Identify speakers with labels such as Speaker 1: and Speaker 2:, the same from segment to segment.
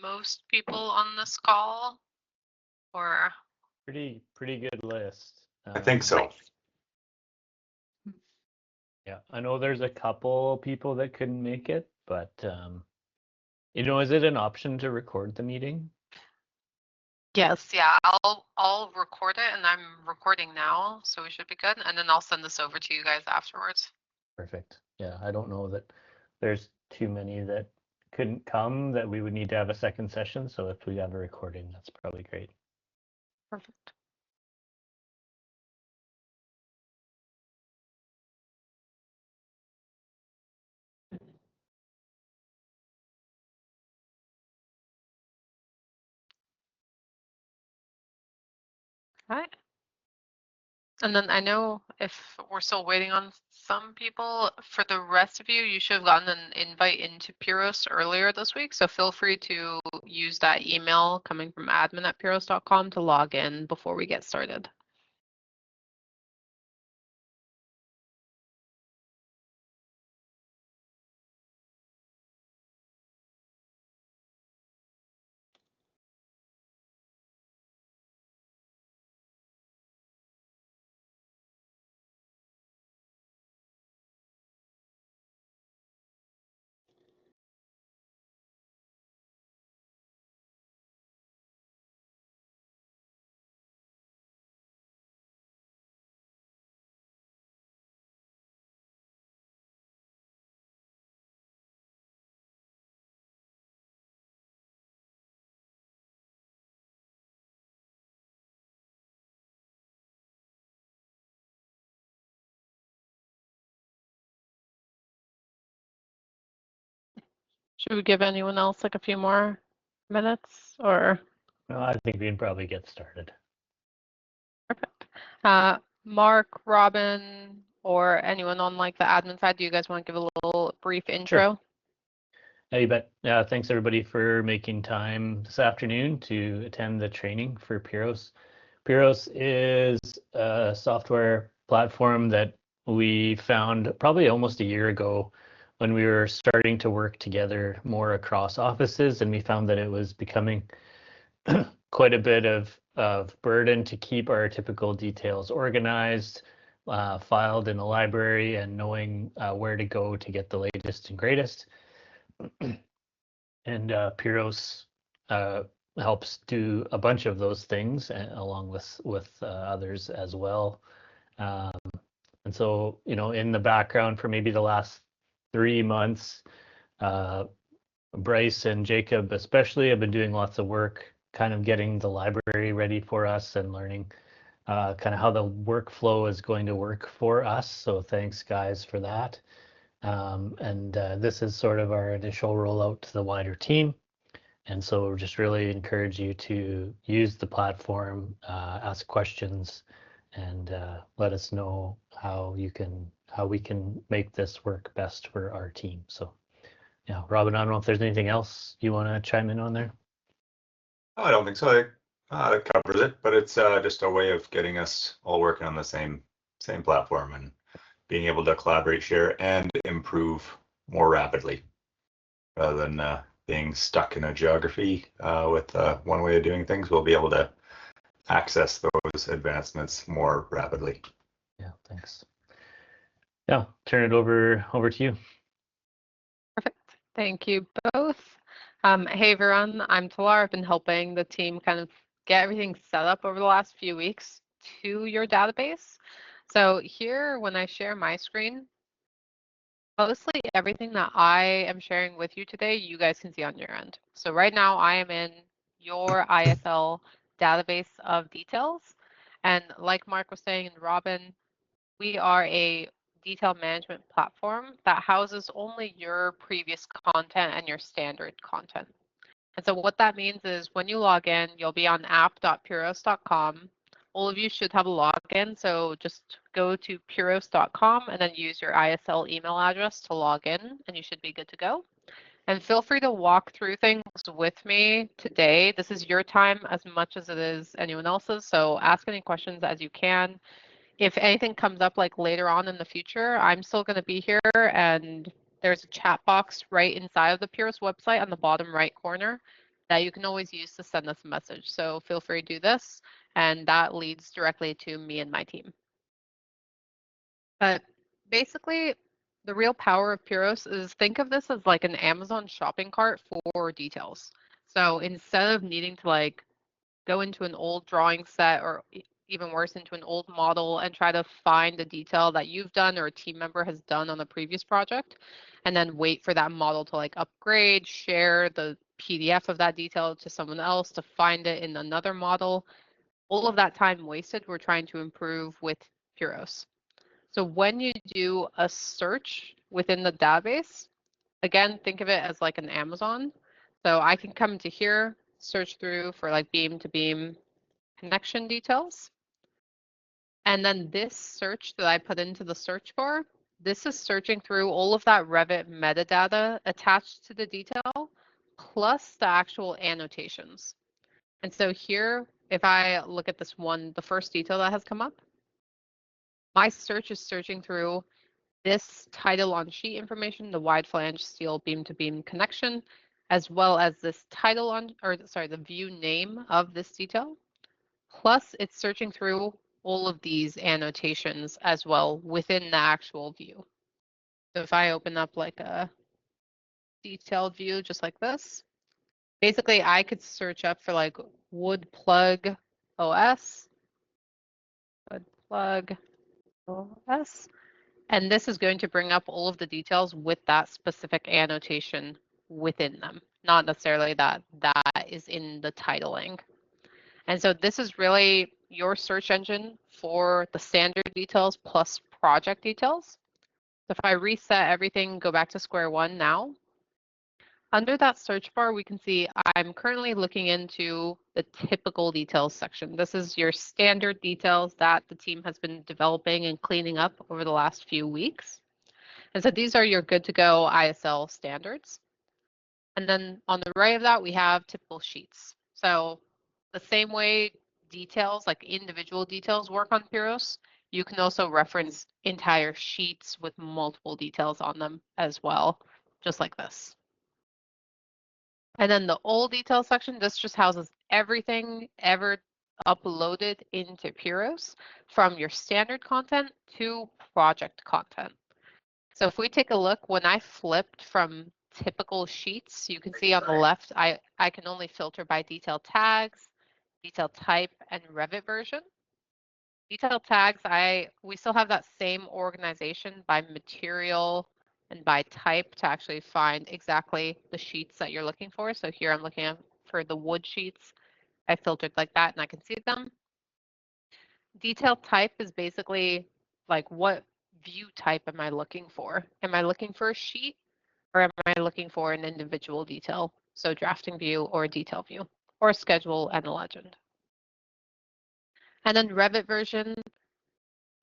Speaker 1: most people on this call? Or
Speaker 2: Pretty good list.
Speaker 3: I think so.
Speaker 2: Yeah, I know there's a couple people that couldn't make it, but is it an option to record the meeting?
Speaker 1: yes, yeah, I'll record it, and I'm recording now, so we should be good. And then I'll send this over to you guys afterwards.
Speaker 2: Perfect. Yeah, I don't know that there's too many that couldn't come that we would need to have a second session. So if we have a recording, that's probably great.
Speaker 1: Perfect. Right. And then I know if we're still waiting on some people, for the rest of you, you should have gotten an invite into Pirros earlier this week. So feel free to use that email coming from admin@pirros.com to log in before we get started. Should we give anyone else like a few more minutes or?
Speaker 2: No, I think we can probably get started.
Speaker 1: Perfect. Mark, Robin, or anyone on like the admin side, do you guys want to give a little brief intro?
Speaker 2: Sure. Yeah, you bet. Yeah, thanks everybody for making time this afternoon to attend the training for Pirros. Pirros is a software platform that we found probably almost a year ago when we were starting to work together more across offices, and we found that it was becoming quite a bit of burden to keep our typical details organized, filed in the library, and knowing where to go to get the latest and greatest. And Pirros helps do a bunch of those things along with others as well. And so, in the background for maybe the last 3 months, Bryce and Jacob especially have been doing lots of work kind of getting the library ready for us and learning kind of how the workflow is going to work for us. So thanks guys for that. And this is sort of our initial rollout to the wider team. And so just really encourage you to use the platform, ask questions, and let us know how we can make this work best for our team. So yeah, Robin, I don't know if there's anything else you want to chime in on there.
Speaker 3: Oh, I don't think so. It covers it, but it's just a way of getting us all working on the same platform and being able to collaborate, share, and improve more rapidly, rather than being stuck in a geography with one way of doing things. We'll be able to access those advancements more rapidly.
Speaker 2: Yeah, thanks. Yeah, turn it over to you.
Speaker 1: Perfect. Thank you both. Hey everyone, I'm Talar. I've been helping the team kind of get everything set up over the last few weeks to your database. So here, when I share my screen, mostly everything that I am sharing with you today, you guys can see on your end. So right now I am in your ISL database of details. And like Mark was saying and Robin, we are a detail management platform that houses only your previous content and your standard content. And so what that means is when you log in, you'll be on app.pirros.com. All of you should have a login, so just go to pirros.com and then use your ISL email address to log in, and you should be good to go. And feel free to walk through things with me today. This is your time as much as it is anyone else's, so ask any questions as you can. If anything comes up like later on in the future, I'm still going to be here, and there's a chat box right inside of the Pirros website on the bottom right corner. that you can always use to send us a message. So feel free to do this, and that leads directly to me and my team. But basically, the real power of Pirros is think of this as like an Amazon shopping cart for details. So instead of needing to like go into an old drawing set or even worse into an old model and try to find a detail that you've done or a team member has done on a previous project and then wait for that model to like upgrade, share the PDF of that detail to someone else to find it in another model. All of that time wasted, we're trying to improve with Pirros. So when you do a search within the database, again, think of it as like an Amazon. So I can come to here, search through for like beam to beam connection details. And then this search that I put into the search bar, this is searching through all of that Revit metadata attached to the detail, plus the actual annotations. And so here, if I look at this one, the first detail that has come up, my search is searching through this title on sheet information, the wide flange steel beam to beam connection, as well as this title on, or sorry, the view name of this detail. Plus it's searching through all of these annotations as well within the actual view. So if I open up like a detailed view just like this, basically I could search up for like wood plug OS, wood plug OS, and this is going to bring up all of the details with that specific annotation within them, not necessarily that is in the titling. And so this is really your search engine for the standard details plus project details. So if I reset everything, go back to square one now, under that search bar, we can see I'm currently looking into the typical details section. This is your standard details that the team has been developing and cleaning up over the last few weeks. And so these are your good to go ISL standards. And then on the right of that, we have typical sheets. So the same way details, like individual details work on Pirros, you can also reference entire sheets with multiple details on them as well, just like this. And then the old detail section, this just houses everything ever uploaded into Pirros from your standard content to project content. So if we take a look, when I flipped from typical sheets, you can see on the left, I can only filter by detail tags, detail type, and Revit version. Detail tags, we still have that same organization by material and by type to actually find exactly the sheets that you're looking for. So here I'm looking for the wood sheets. I filtered like that and I can see them. Detail type is basically like what view type am I looking for? Am I looking for a sheet or am I looking for an individual detail? So drafting view or detail view or schedule and a legend. And then Revit version,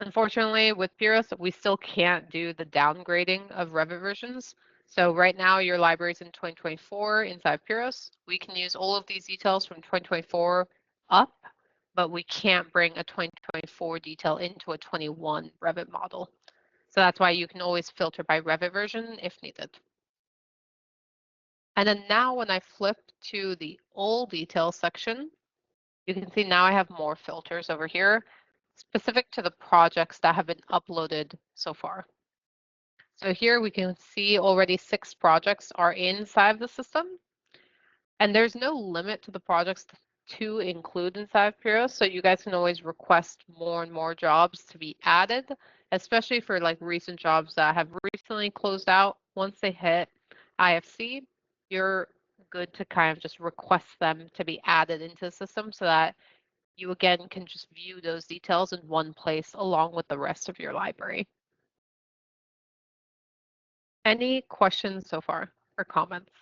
Speaker 1: unfortunately with Pirros, we still can't do the downgrading of Revit versions. So right now your library's in 2024 inside Pirros. We can use all of these details from 2024 up, but we can't bring a 2024 detail into a 21 Revit model. So that's why you can always filter by Revit version if needed. And then now when I flip to the old details section, you can see now I have more filters over here specific to the projects that have been uploaded so far. So here we can see already 6 projects are inside the system. And there's no limit to the projects to include inside Pirros, so you guys can always request more and more jobs to be added, especially for like recent jobs that have recently closed out. Once they hit IFC, you're good to kind of just request them to be added into the system so that you again can just view those details in one place along with the rest of your library. Any questions so far or comments?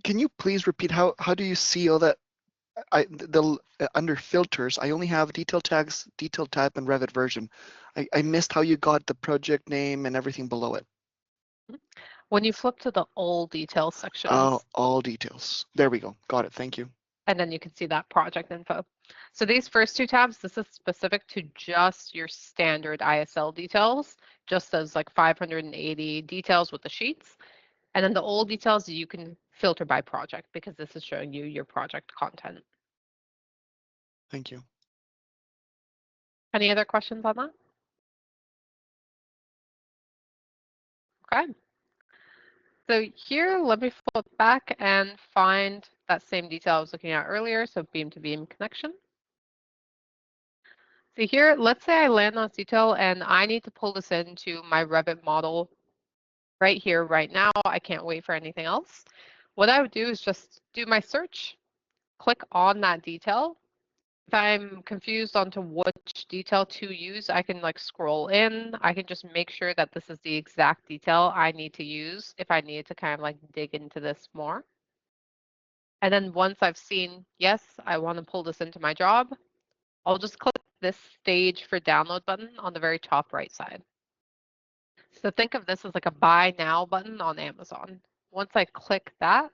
Speaker 4: Can you please repeat how do you see all that? Under filters, I only have detail tags, detail type, and Revit version. I missed how you got the project name and everything below it.
Speaker 1: When you flip to the all details sections.
Speaker 4: Oh, all details. There we go. Got it. Thank you.
Speaker 1: And then you can see that project info. So these first 2 tabs, this is specific to just your standard ISL details, just those like 580 details with the sheets. And then the old details you can filter by project because this is showing you your project content.
Speaker 4: Thank you.
Speaker 1: Any other questions on that? Okay. So here, let me flip back and find that same detail I was looking at earlier, so beam to beam connection. So here, let's say I land on this detail and I need to pull this into my Revit model right here, right now. I can't wait for anything else. What I would do is just do my search, click on that detail. If I'm confused onto which detail to use, I can like scroll in. I can just make sure that this is the exact detail I need to use if I need to kind of like dig into this more. And then once I've seen, yes, I want to pull this into my job, I'll just click this stage for download button on the very top right side. So think of this as like a buy now button on Amazon. Once I click that,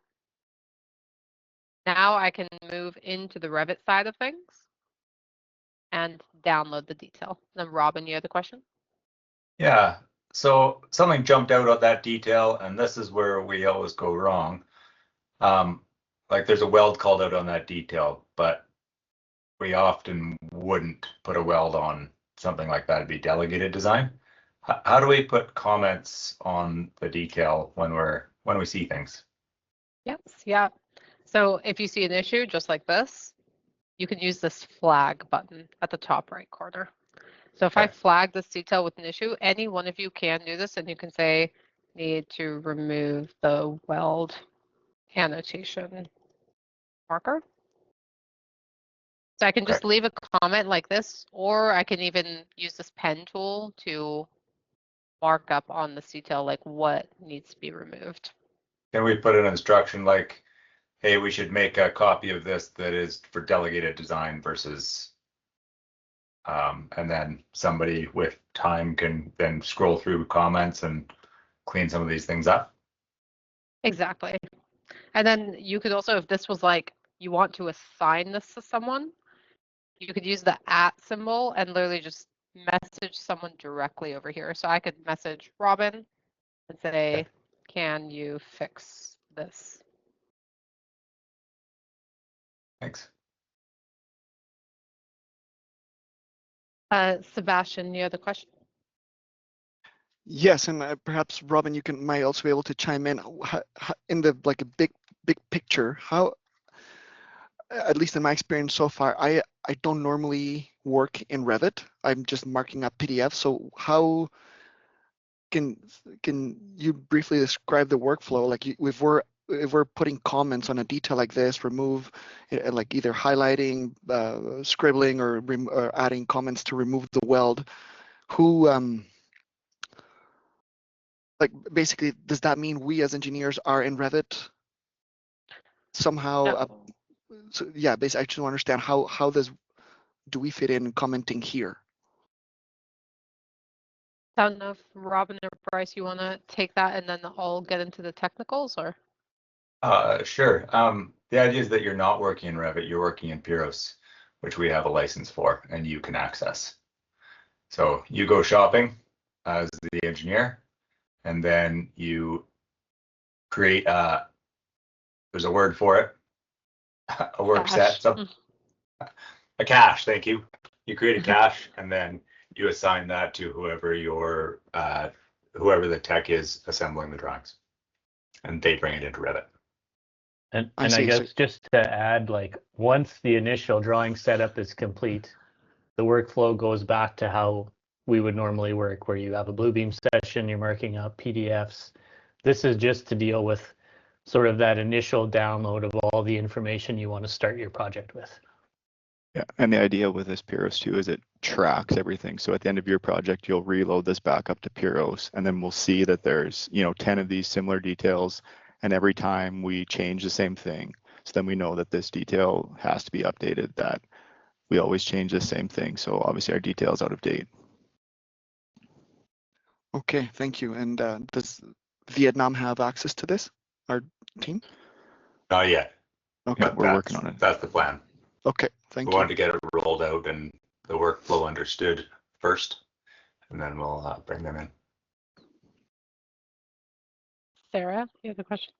Speaker 1: now I can move into the Revit side of things and download the detail. Then Robin, you had the question?
Speaker 3: Yeah, so something jumped out of that detail, and this is where we always go wrong. Like there's a weld called out on that detail, but we often wouldn't put a weld on something like that. It'd be delegated design. How do we put comments on the detail when we see things?
Speaker 1: Yes, yeah. So if you see an issue just like this, you can use this flag button at the top right corner. So if I flag this detail with an issue, any one of you can do this, and you can say, need to remove the weld annotation marker. So I can just leave a comment like this, or I can even use this pen tool to mark up on this detail like what needs to be removed.
Speaker 3: Can we put an instruction like, hey, we should make a copy of this that is for delegated design versus, and then somebody with time can then scroll through comments and clean some of these things up?
Speaker 1: Exactly. And then you could also, if this was like you want to assign this to someone, you could use the @ symbol and literally just message someone directly over here. So I could message Robin and say, can you fix this?
Speaker 3: Thanks.
Speaker 1: Sebastian, you have the question?
Speaker 4: Yes, and perhaps Robin, you might also be able to chime in in the like a big picture. How, at least in my experience so far, I don't normally work in Revit. I'm just marking up PDFs. So how can you briefly describe the workflow? Like if we're putting comments on a detail like this, remove like either highlighting, scribbling, or adding comments to remove the weld. Who like basically, does that mean we as engineers are in Revit somehow?
Speaker 1: No.
Speaker 4: So yeah, basically, I just want to understand how do we fit in commenting here?
Speaker 1: I don't know if Robin or Bryce, you want to take that and then I'll get into the technicals, or?
Speaker 3: Sure. The idea is that you're not working in Revit, you're working in Pirros, which we have a license for and you can access. So you go shopping as the engineer, and then you create there's a word for it, a work set, a cache, thank you. You create a cache and then you assign that to whoever whoever the tech is assembling the drawings, and they bring it into Revit.
Speaker 2: And
Speaker 4: I
Speaker 2: I
Speaker 4: see.
Speaker 2: guess just to add, like once the initial drawing setup is complete, the workflow goes back to how we would normally work, where you have a Bluebeam session, you're marking up PDFs. This is just to deal with sort of that initial download of all the information you want to start your project with.
Speaker 5: Yeah, and the idea with this Pirros too is it tracks everything. So at the end of your project, you'll reload this back up to Pirros, and then we'll see that there's 10 of these similar details, and every time we change the same thing, so then we know that this detail has to be updated, that we always change the same thing. So obviously our detail is out of date.
Speaker 4: Okay, thank you. And does Vietnam have access to this, our team?
Speaker 3: Not yet.
Speaker 4: Okay,
Speaker 3: But
Speaker 5: We're working on it.
Speaker 3: That's the plan.
Speaker 4: okay, thank
Speaker 3: We
Speaker 4: you.
Speaker 3: wanted to get it rolled out and the workflow understood first, and then we'll bring them in.
Speaker 1: Sarah, you have a question?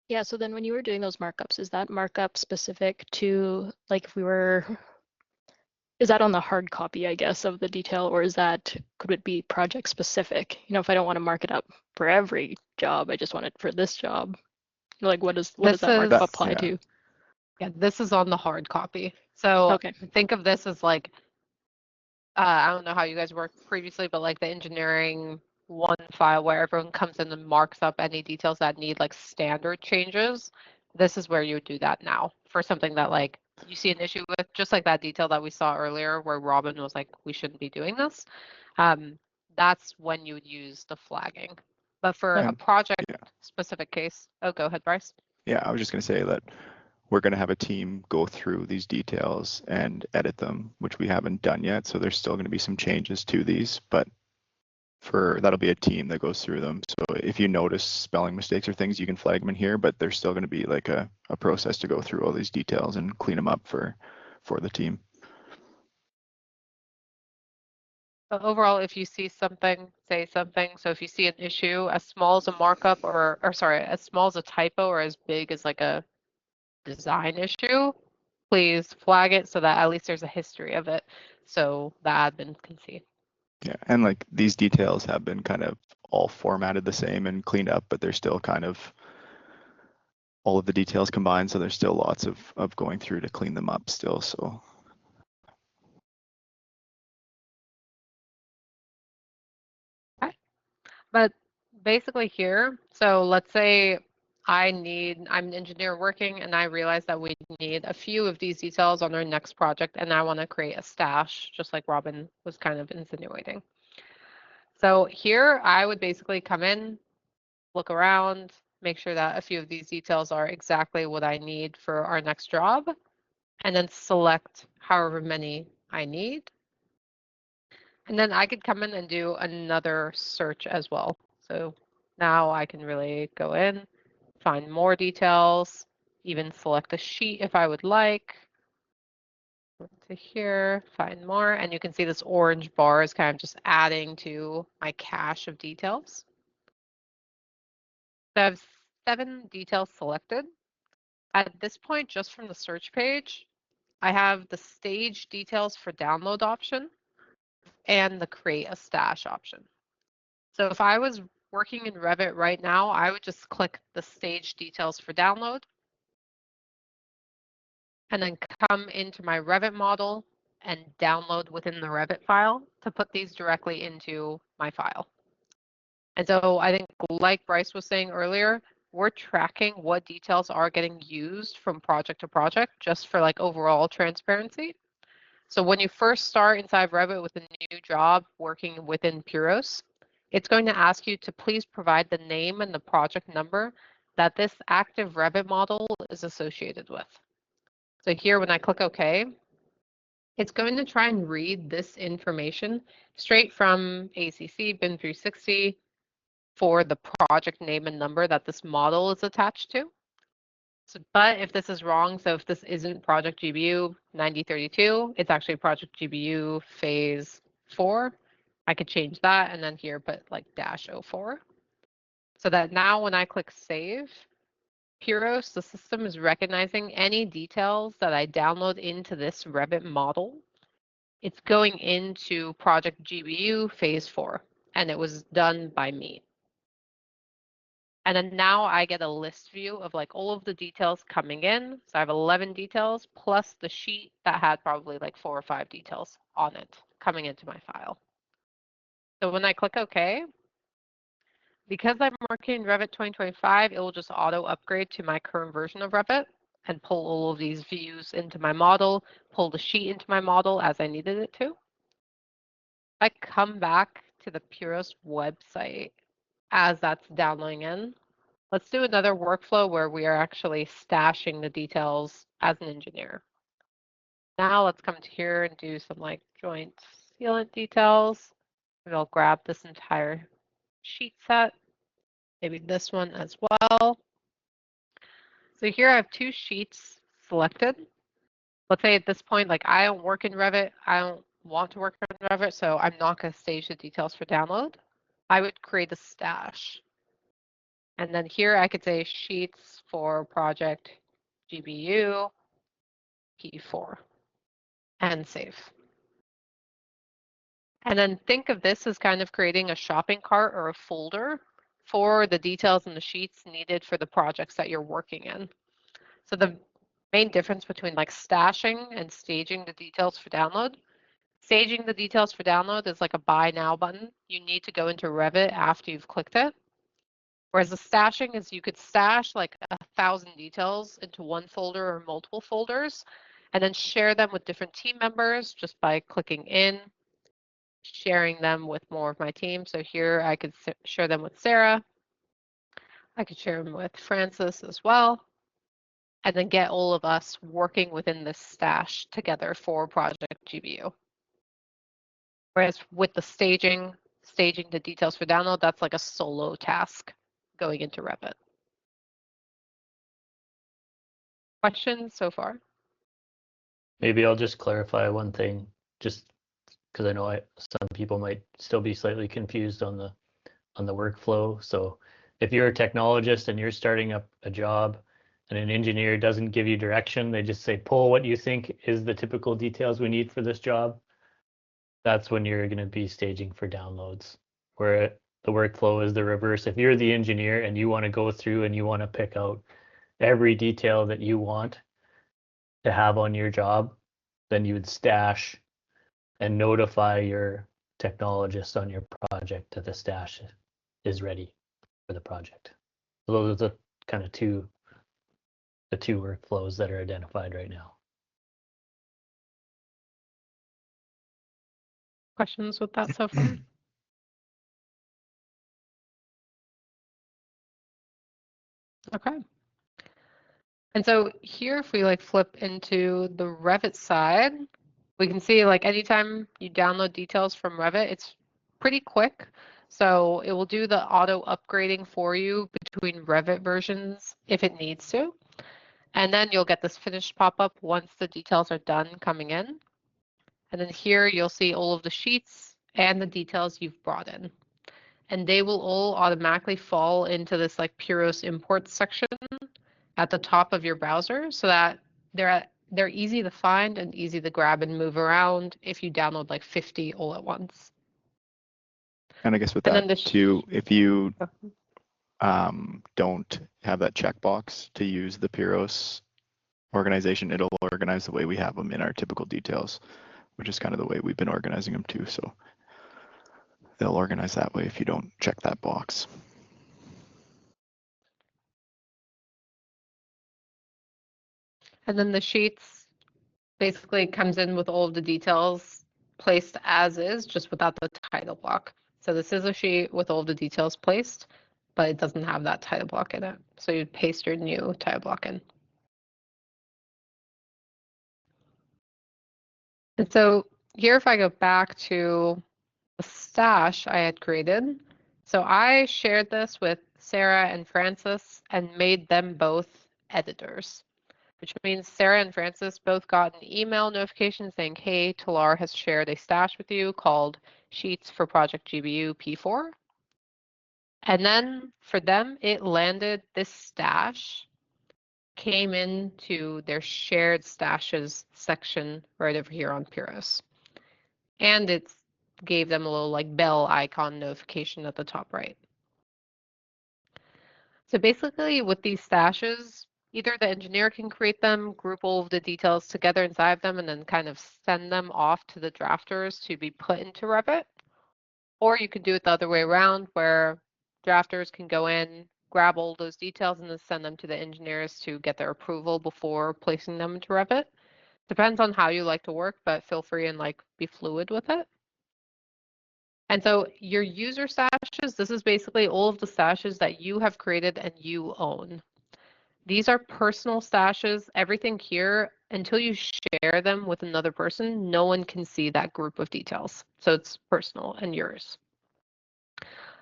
Speaker 6: Yeah, so then when you were doing those markups, is that markup specific to, like, is that on the hard copy, I guess, of the detail, or could it be project specific? You know, if I don't want to mark it up for every job, I just want it for this job. Like, what does that markup apply
Speaker 5: yeah.
Speaker 6: to?
Speaker 1: Yeah, this is on the hard copy. So
Speaker 6: Okay.
Speaker 1: think of this as like, I don't know how you guys worked previously, but like the engineering one file where everyone comes in and marks up any details that need like standard changes. This is where you would do that now for something that like you see an issue with, just like that detail that we saw earlier where Robin was like, we shouldn't be doing this. That's when you would use the flagging. But for a project specific case, oh, go ahead, Bryce.
Speaker 5: Yeah, I was just going to say that we're going to have a team go through these details and edit them, which we haven't done yet. So there's still going to be some changes to these, but that'll be a team that goes through them. So if you notice spelling mistakes or things, you can flag them in here, but there's still going to be like a process to go through all these details and clean them up for the team.
Speaker 1: But overall, if you see something, say something. So if you see an issue as small as a markup or sorry, as small as a typo or as big as like a design issue, please flag it so that at least there's a history of it so the admin can see.
Speaker 5: Yeah, and like these details have been kind of all formatted the same and cleaned up, but they're still kind of all of the details combined. So there's still lots of going through to clean them up still. So.
Speaker 1: Okay. But basically here, so let's say I'm an engineer working and I realize that we need a few of these details on our next project and I want to create a stash, just like Robin was kind of insinuating. So here I would basically come in, look around, make sure that a few of these details are exactly what I need for our next job, and then select however many I need. And then I could come in and do another search as well. So now I can really go in, find more details, even select a sheet if I would like. To here, find more, and you can see this orange bar is kind of just adding to my cache of details. So I have 7 details selected. At this point, just from the search page, I have the stage details for download option and the create a stash option. So if I was working in Revit right now, I would just click the stage details for download and then come into my Revit model and download within the Revit file to put these directly into my file. And so I think like Bryce was saying earlier, we're tracking what details are getting used from project to project just for like overall transparency. So when you first start inside Revit with a new job working within Pirros, it's going to ask you to please provide the name and the project number that this active Revit model is associated with. So here, when I click OK, it's going to try and read this information straight from ACC BIM 360 for the project name and number that this model is attached to. So, but if this is wrong, so if this isn't project GBU 9032, it's actually project GBU phase 4. I could change that and then here put like -04. So that now when I click save, Pirros, the system is recognizing any details that I download into this Revit model. It's going into project GBU phase 4, and it was done by me. And then now I get a list view of like all of the details coming in. So I have 11 details plus the sheet that had probably like 4 or 5 details on it coming into my file. So when I click OK, because I'm working in Revit 2025, it will just auto upgrade to my current version of Revit and pull all of these views into my model, pull the sheet into my model as I needed it to. I come back to the Pirros website as that's downloading in. Let's do another workflow where we are actually stashing the details as an engineer. Now let's come to here and do some like joint sealant details. Maybe I'll grab this entire sheet set, maybe this one as well. So here I have 2 sheets selected. Let's say at this point, like I don't work in Revit, I don't want to work in Revit, so I'm not going to stage the details for download. I would create a stash. And then here I could say sheets for project GBU P4 and save. And then think of this as kind of creating a shopping cart or a folder for the details and the sheets needed for the projects that you're working in. So the main difference between like stashing and staging the details for download. Staging the details for download is like a buy now button. You need to go into Revit after you've clicked it. Whereas the stashing is you could stash like 1,000 details into one folder or multiple folders and then share them with different team members just by clicking in, sharing them with more of my team. So here I could share them with Sarah. I could share them with Francis as well, and then get all of us working within this stash together for Project GBU. Whereas with the staging the details for download, that's like a solo task going into Revit. Questions so far?
Speaker 2: Maybe I'll just clarify one thing, just because I know some people might still be slightly confused on the workflow. So if you're a technologist and you're starting up a job and an engineer doesn't give you direction, they just say, pull what you think is the typical details we need for this job, that's when you're going to be staging for downloads. Where the workflow is the reverse. If you're the engineer and you want to go through and you want to pick out every detail that you want to have on your job, then you would stash and notify your technologist on your project that the stash is ready for the project. So those are the kind of two workflows that are identified right now.
Speaker 1: Questions with that so far? Okay. And so here, if we like flip into the Revit side, we can see like anytime you download details from Revit, it's pretty quick. So it will do the auto upgrading for you between Revit versions if it needs to. And then you'll get this finished pop-up once the details are done coming in. And then here you'll see all of the sheets and the details you've brought in. And they will all automatically fall into this like Pirros imports section at the top of your browser so that they're easy to find and easy to grab and move around if you download like 50 all at once.
Speaker 5: And I guess with
Speaker 1: And
Speaker 5: that
Speaker 1: then
Speaker 5: too, if you don't have that checkbox to use the Pirros organization, it'll organize the way we have them in our typical details, which is kind of the way we've been organizing them too. So they'll organize that way if you don't check that box.
Speaker 1: And then the sheets basically comes in with all of the details placed as is, just without the title block. So this is a sheet with all the details placed, but it doesn't have that title block in it. So you'd paste your new title block in. And so here, if I go back to the stash I had created, so I shared this with Sarah and Francis and made them both editors, which means Sarah and Francis both got an email notification saying, hey, Talar has shared a stash with you called Sheets for Project GBU P4. And then for them, it landed, this stash came into their shared stashes section right over here on Pirros. And it gave them a little like bell icon notification at the top right. So basically with these stashes, either the engineer can create them, group all of the details together inside them, and then kind of send them off to the drafters to be put into Revit. Or you can do it the other way around where drafters can go in, grab all those details, and then send them to the engineers to get their approval before placing them into Revit. Depends on how you like to work, but feel free and like be fluid with it. And so your user stashes, this is basically all of the stashes that you have created and you own. These are personal stashes. Everything here, until you share them with another person, no one can see that group of details. So it's personal and yours.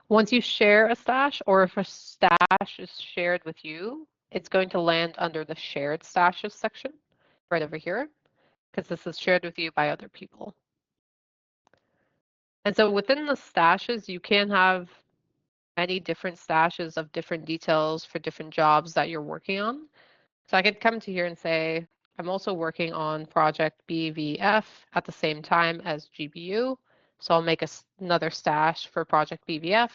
Speaker 1: Once you share a stash, or if a stash is shared with you, it's going to land under the shared stashes section right over here, because this is shared with you by other people. And so within the stashes, you can have many different stashes of different details for different jobs that you're working on. So I could come to here and say, I'm also working on project BVF at the same time as GBU. So I'll make another stash for project BVF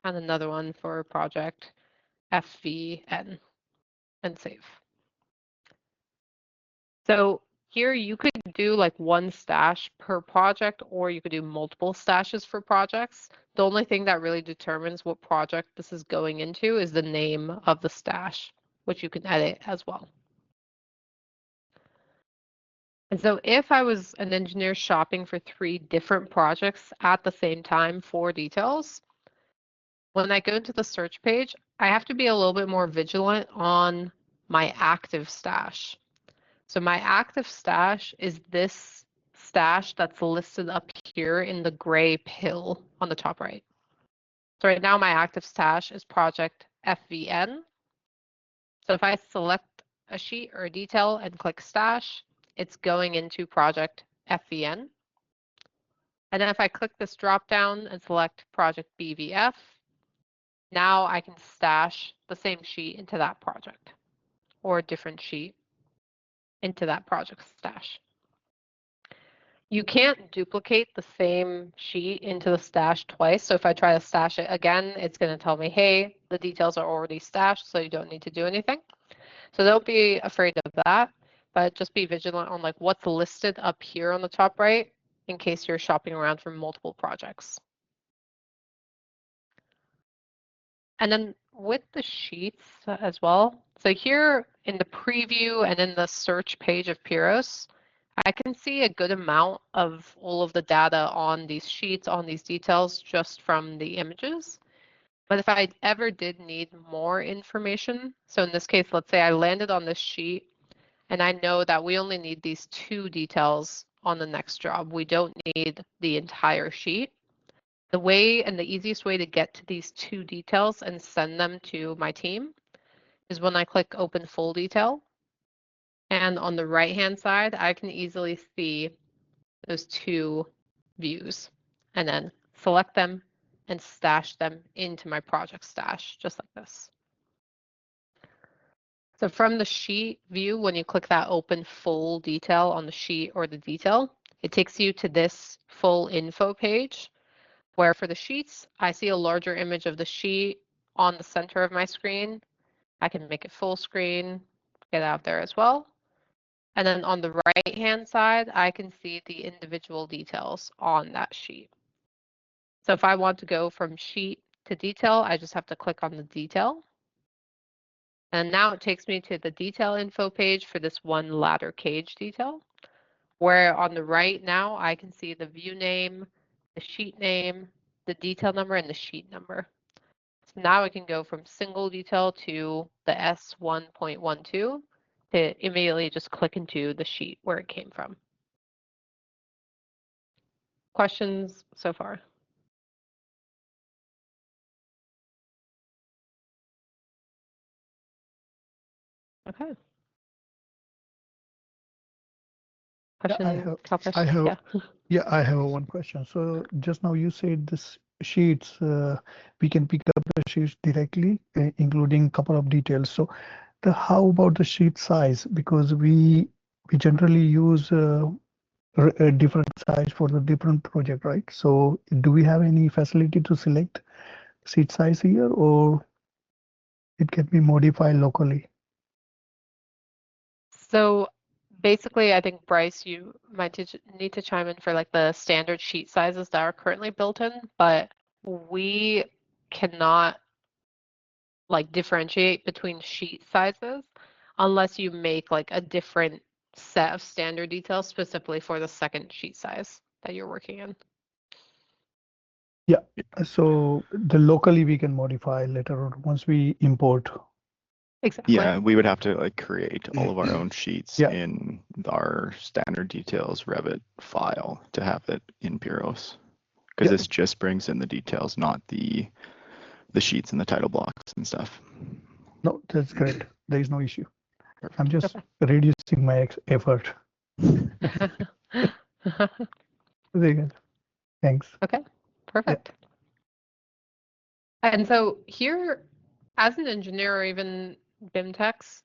Speaker 1: and another one for project FVN and save. So here you could do like one stash per project, or you could do multiple stashes for projects. The only thing that really determines what project this is going into is the name of the stash, which you can edit as well. And so if I was an engineer shopping for 3 different projects at the same time for details, when I go into the search page, I have to be a little bit more vigilant on my active stash. So my active stash is this stash that's listed up here in the gray pill on the top right. So right now my active stash is project FVN. So if I select a sheet or a detail and click stash, it's going into project FVN. And then if I click this drop down and select project BVF, now I can stash the same sheet into that project or a different sheet into that project stash. You can't duplicate the same sheet into the stash twice. So if I try to stash it again, it's going to tell me, hey, the details are already stashed, so you don't need to do anything. So don't be afraid of that, but just be vigilant on like what's listed up here on the top right in case you're shopping around for multiple projects. And then with the sheets as well. So here in the preview and in the search page of Pirros, I can see a good amount of all of the data on these sheets, on these details, just from the images. But if I ever did need more information, so in this case, let's say I landed on this sheet and I know that we only need these 2 details on the next job. We don't need the entire sheet. The way and the easiest way to get to these 2 details and send them to my team is when I click open full detail. And on the right-hand side, I can easily see those 2 views and then select them and stash them into my project stash, just like this. So from the sheet view, when you click that open full detail on the sheet or the detail, it takes you to this full info page, where for the sheets, I see a larger image of the sheet on the center of my screen. I can make it full screen, get out there as well. And then on the right-hand side, I can see the individual details on that sheet. So if I want to go from sheet to detail, I just have to click on the detail. And now it takes me to the detail info page for this one ladder cage detail, where on the right now I can see the view name, the sheet name, the detail number, and the sheet number. So now I can go from single detail to the S1.12 to immediately just click into the sheet where it came from. Questions so far? Okay. Question,
Speaker 7: I have
Speaker 1: yeah.
Speaker 7: I have one question. So just now you said this sheets we can pick up the sheets directly, including couple of details. So how about the sheet size? Because we generally use a different size for the different project, right? So do we have any facility to select sheet size here, or it can be modified locally?
Speaker 1: So basically, I think, Bryce, you might need to chime in for like the standard sheet sizes that are currently built in, but we cannot like differentiate between sheet sizes unless you make like a different set of standard details specifically for the second sheet size that you're working in.
Speaker 7: Yeah, so the locally we can modify later on once we import.
Speaker 1: Exactly.
Speaker 5: Yeah, we would have to like create all of our own sheets
Speaker 7: Yeah.
Speaker 5: in our standard details Revit file to have it in Pirros. Because this just brings in the details, not the sheets and the title blocks and stuff.
Speaker 7: No, that's great. There is no issue.
Speaker 5: Perfect.
Speaker 7: I'm just reducing my effort. Very good. Thanks.
Speaker 1: Okay, perfect. And so here, as an engineer or even BIM techs,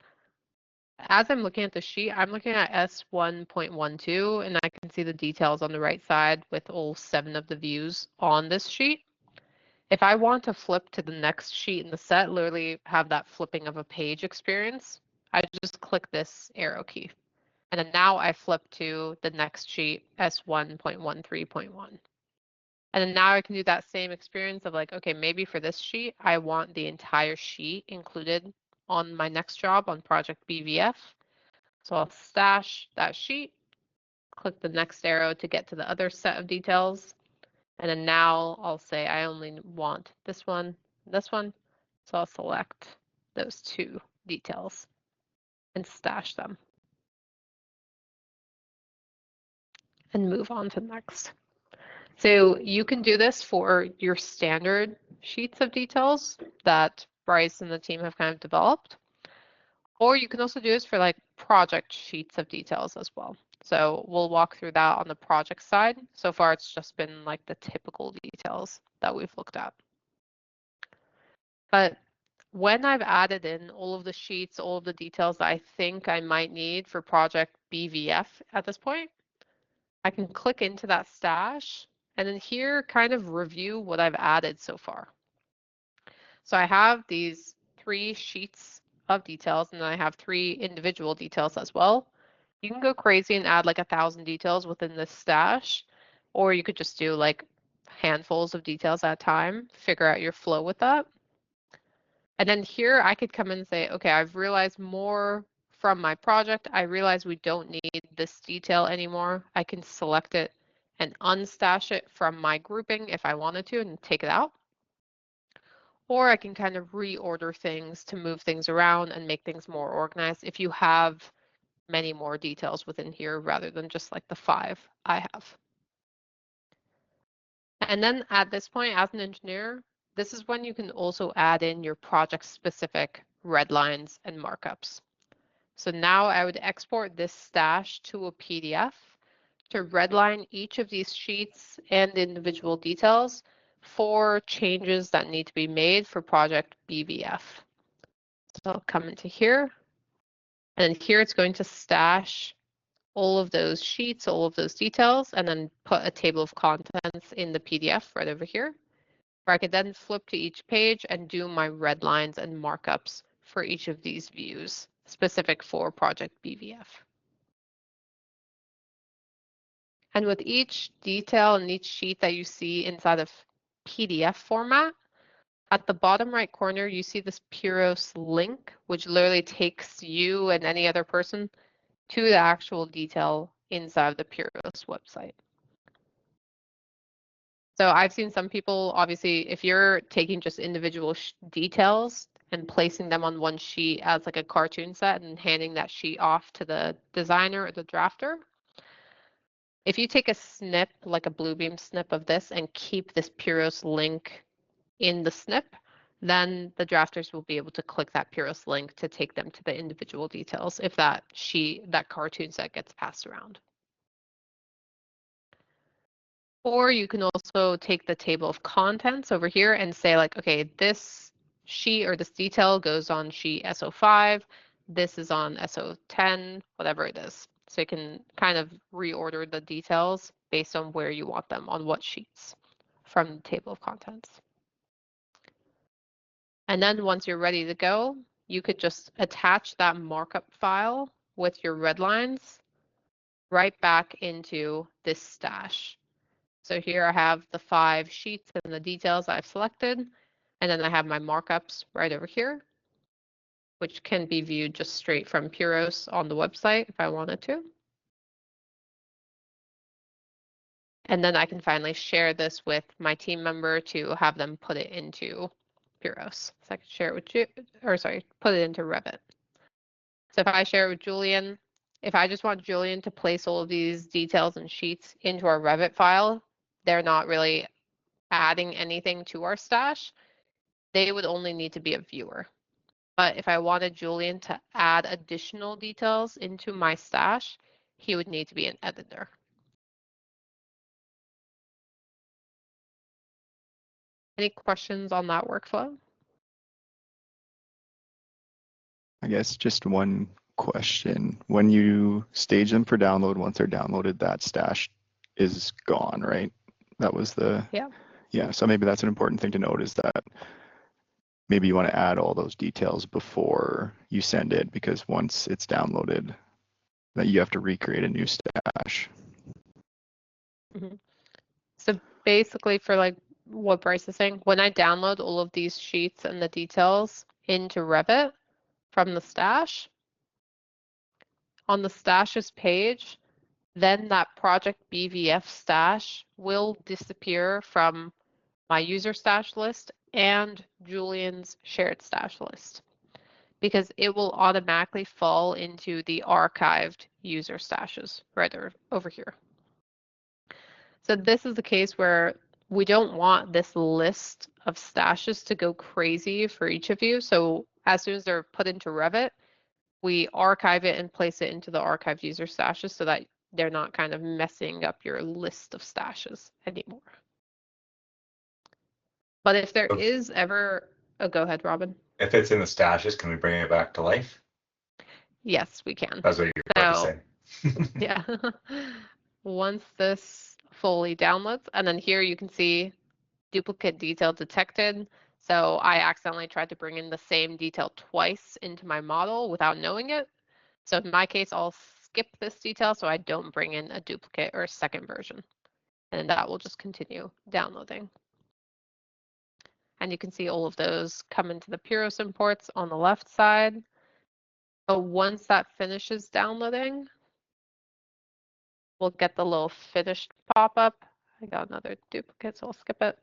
Speaker 1: as I'm looking at the sheet, I'm looking at S1.12, and I can see the details on the right side with all 7 of the views on this sheet. If I want to flip to the next sheet in the set, literally have that flipping of a page experience, I just click this arrow key. And then now I flip to the next sheet, S1.13.1. And then now I can do that same experience of like, okay, maybe for this sheet, I want the entire sheet included on my next job on project BVF. So I'll stash that sheet, click the next arrow to get to the other set of details. And then now I'll say I only want this one. So I'll select those 2 details and stash them. And move on to the next. So you can do this for your standard sheets of details that Bryce and the team have kind of developed. Or you can also do this for like project sheets of details as well. So we'll walk through that on the project side. So far, it's just been like the typical details that we've looked at. But when I've added in all of the sheets, all of the details that I think I might need for project BVF at this point, I can click into that stash and then here kind of review what I've added so far. So I have these 3 sheets of details and then I have 3 individual details as well. You can go crazy and add like 1,000 details within this stash, or you could just do like handfuls of details at a time, figure out your flow with that. And then here I could come in and say, okay, I've realized more from my project. I realize we don't need this detail anymore. I can select it and unstash it from my grouping if I wanted to and take it out. Or I can kind of reorder things to move things around and make things more organized if you have many more details within here rather than just like the 5 I have. And then at this point, as an engineer, this is when you can also add in your project-specific red lines and markups. So now I would export this stash to a PDF to redline each of these sheets and individual details for changes that need to be made for project BVF. So I'll come into here, and here it's going to stash all of those sheets, all of those details, and then put a table of contents in the PDF right over here, where I could then flip to each page and do my red lines and markups for each of these views, specific for project BVF. And with each detail and each sheet that you see inside of PDF format, at the bottom right corner, you see this Pirros link, which literally takes you and any other person to the actual detail inside of the Pirros website. So I've seen some people, obviously, if you're taking just individual details and placing them on one sheet as like a cartoon set and handing that sheet off to the designer or the drafter, if you take a snip, like a Bluebeam snip of this and keep this Pirros link in the snip, then the drafters will be able to click that Pirros link to take them to the individual details if that cartoon set gets passed around. Or you can also take the table of contents over here and say like, okay, this sheet or this detail goes on sheet SO5, this is on SO10, whatever it is. So you can kind of reorder the details based on where you want them on what sheets from the table of contents. And then once you're ready to go, you could just attach that markup file with your red lines right back into this stash. So here I have the 5 sheets and the details I've selected, and then I have my markups right over here, which can be viewed just straight from Pirros on the website if I wanted to. And then I can finally share this with my team member to have them put it into Pirros. So I can share it with you, or sorry, put it into Revit. So if I share it with Julian, if I just want Julian to place all of these details and sheets into our Revit file, they're not really adding anything to our stash. They would only need to be a viewer. But if I wanted Julian to add additional details into my stash, he would need to be an editor. Any questions on that workflow?
Speaker 5: I guess just one question. When you stage them for download, once they're downloaded, that stash is gone, right? That was the, yeah. So maybe that's an important thing to note, is that maybe you want to add all those details before you send it, because once it's downloaded, that you have to recreate a new stash.
Speaker 1: Mm-hmm. So basically, for like what Bryce is saying, when I download all of these sheets and the details into Revit from the stash, on the stashes page, then that project BVF stash will disappear from my user stash list and Julian's shared stash list, because it will automatically fall into the archived user stashes right over here. So this is the case where we don't want this list of stashes to go crazy for each of you. So as soon as they're put into Revit, we archive it and place it into the archived user stashes so that they're not kind of messing up your list of stashes anymore. But if there is ever, oh, go ahead, Robin.
Speaker 3: If it's in the stashes, can we bring it back to life?
Speaker 1: Yes, we can.
Speaker 3: That's what you're about to say.
Speaker 1: Yeah. Once this fully downloads, and then here you can see duplicate detail detected. So I accidentally tried to bring in the same detail twice into my model without knowing it. So in my case, I'll skip this detail so I don't bring in a duplicate or a second version. And that will just continue downloading. And you can see all of those come into the Pirros imports on the left side. But once that finishes downloading, we'll get the little finished pop-up. I got another duplicate, so I'll skip it.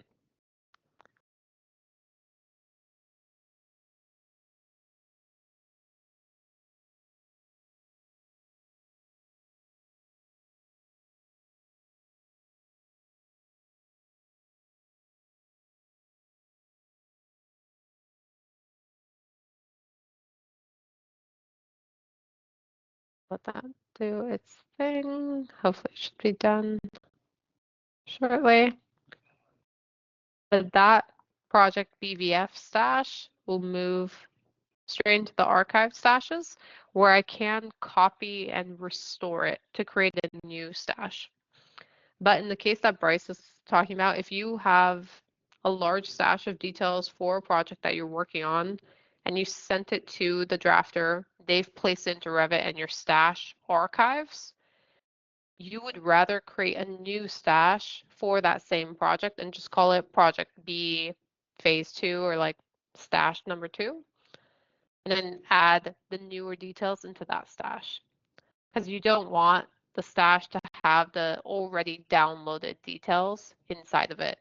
Speaker 1: Let that do its thing. Hopefully it should be done shortly. But that project BVF stash will move straight into the archive stashes, where I can copy and restore it to create a new stash. But in the case that Bryce is talking about, if you have a large stash of details for a project that you're working on and you sent it to the drafter, they've placed it into Revit and your stash archives, you would rather create a new stash for that same project and just call it project B phase 2 or like stash number 2, and then add the newer details into that stash, because you don't want the stash to have the already downloaded details inside of it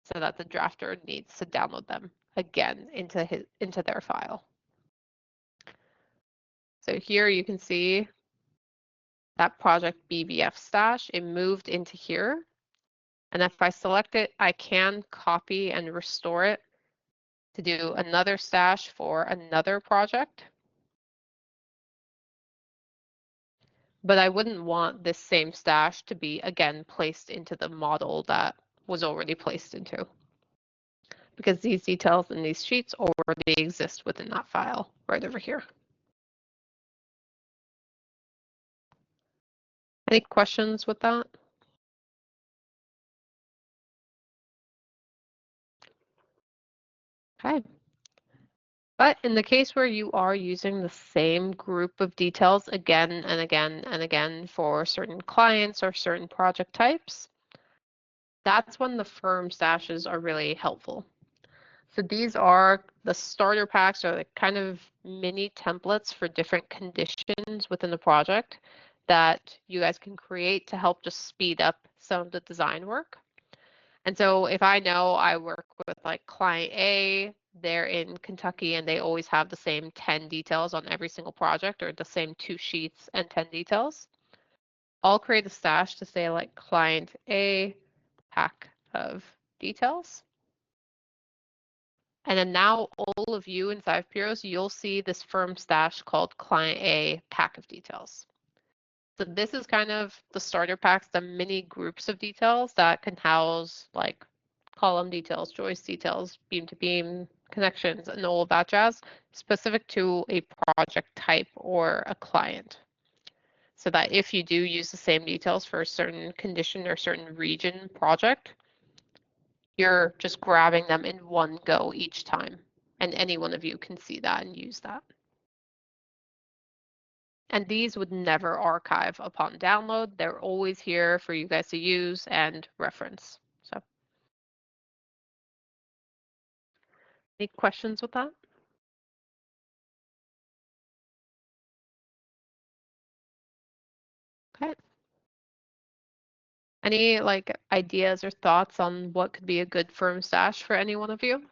Speaker 1: so that the drafter needs to download them again into their file. So here you can see that project BVF stash, it moved into here. And if I select it, I can copy and restore it to do another stash for another project. But I wouldn't want this same stash to be again placed into the model that was already placed into, because these details in these sheets already exist within that file right over here. Any questions with that? Okay. But in the case where you are using the same group of details again and again and again for certain clients or certain project types, that's when the firm stashes are really helpful. So these are the starter packs, or the kind of mini templates for different conditions within the project that you guys can create to help just speed up some of the design work. And so if I know I work with like client A, they're in Kentucky and they always have the same 10 details on every single project, or the same 2 sheets and 10 details, I'll create a stash to say like client A pack of details. And then now all of you inside of Pirros, you'll see this firm stash called client A pack of details. So this is kind of the starter packs, the mini groups of details that can house like column details, joist details, beam to beam connections, and all of that jazz, specific to a project type or a client. So that if you do use the same details for a certain condition or certain region project, you're just grabbing them in one go each time. And any one of you can see that and use that. And these would never archive upon download. They're always here for you guys to use and reference. So, any questions with that? Okay. Any like ideas or thoughts on what could be a good firm stash for any one of you?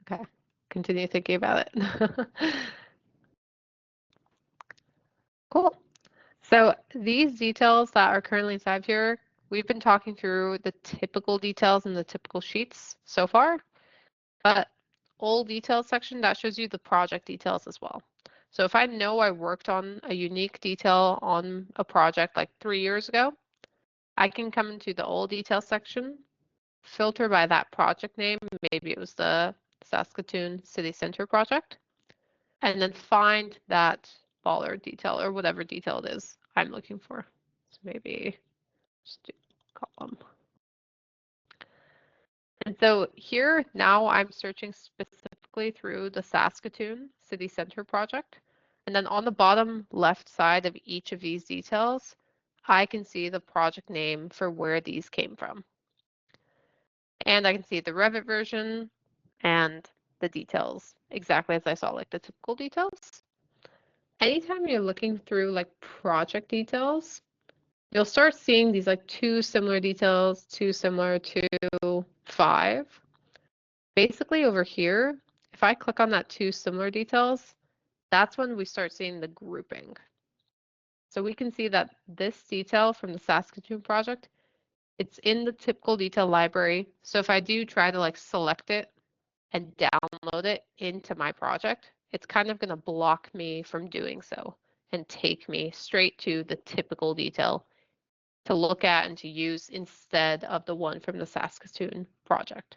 Speaker 1: Okay, continue thinking about it. Cool. So these details that are currently inside here, we've been talking through the typical details in the typical sheets so far, but all details section, that shows you the project details as well. So if I know I worked on a unique detail on a project like 3 years ago, I can come into the all details section, filter by that project name, maybe it was the Saskatoon City Center project, and then find that baller detail or whatever detail it is I'm looking for. So maybe just do column. And so here now I'm searching specifically through the Saskatoon City Center project. And then on the bottom left side of each of these details, I can see the project name for where these came from. And I can see the Revit version and the details exactly as I saw, like the typical details. Anytime you're looking through like project details, you'll start seeing these like 2 similar details, 2 similar to 5. Basically over here, if I click on that 2 similar details, that's when we start seeing the grouping. So we can see that this detail from the Saskatoon project, it's in the typical detail library. So if I do try to like select it and download it into my project, it's kind of going to block me from doing so and take me straight to the typical detail to look at and to use instead of the one from the Saskatoon project.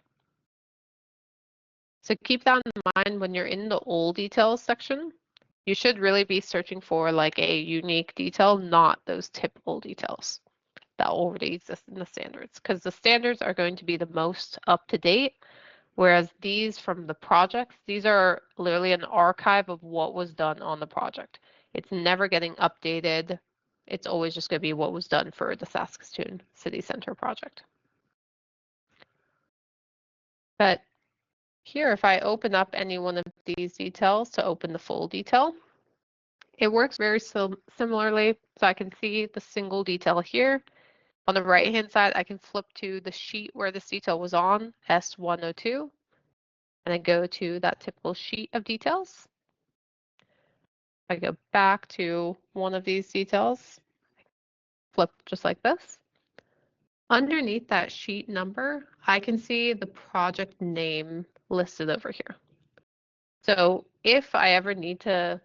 Speaker 1: So keep that in mind when you're in the all details section. You should really be searching for like a unique detail, not those typical details that already exist in the standards, because the standards are going to be the most up to date, whereas these from the projects, these are literally an archive of what was done on the project. It's never getting updated. It's always just going to be what was done for the Saskatoon City Center project. But here, if I open up any one of these details to open the full detail, it works very similarly. So I can see the single detail here. On the right-hand side, I can flip to the sheet where this detail was on, S102, and then go to that typical sheet of details. I go back to one of these details, flip just like this. Underneath that sheet number, I can see the project name listed over here. So if I ever need to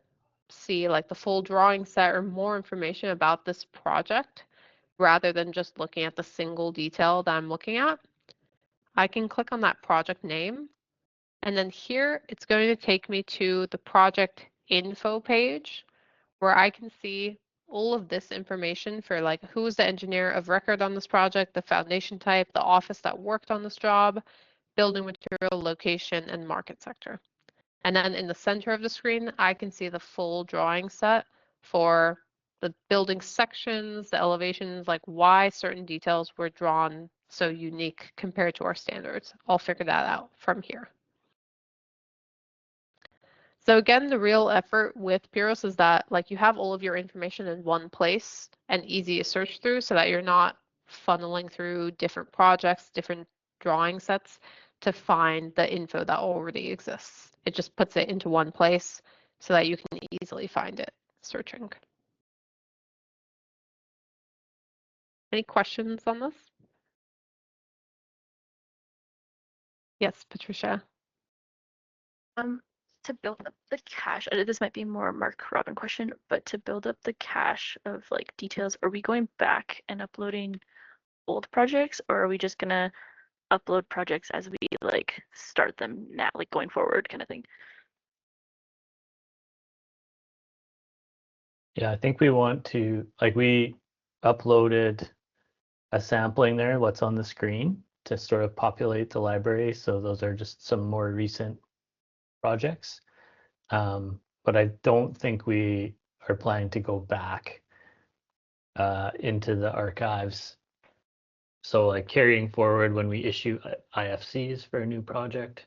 Speaker 1: see like the full drawing set or more information about this project, rather than just looking at the single detail that I'm looking at, I can click on that project name. And then here, it's going to take me to the project info page where I can see all of this information for like who's the engineer of record on this project, the foundation type, the office that worked on this job, building material, location, and market sector. And then in the center of the screen, I can see the full drawing set for the building sections, the elevations, like why certain details were drawn so unique compared to our standards. I'll figure that out from here. So again, the real effort with Pirros is that like you have all of your information in one place and easy to search through so that you're not funneling through different projects, different drawing sets to find the info that already exists. It just puts it into one place so that you can easily find it searching. Any questions on this? Yes, Patricia.
Speaker 6: to build up the cache, this might be more a Mark Robin question, but to build up the cache of like details, are we going back and uploading old projects, or are we just gonna upload projects as we like start them now, like going forward kind of thing?
Speaker 2: Yeah, I think we want to, like, we uploaded a sampling there, what's on the screen, to sort of populate the library. So those are just some more recent projects. But I don't think we are planning to go back into the archives. So like carrying forward when we issue IFCs for a new project,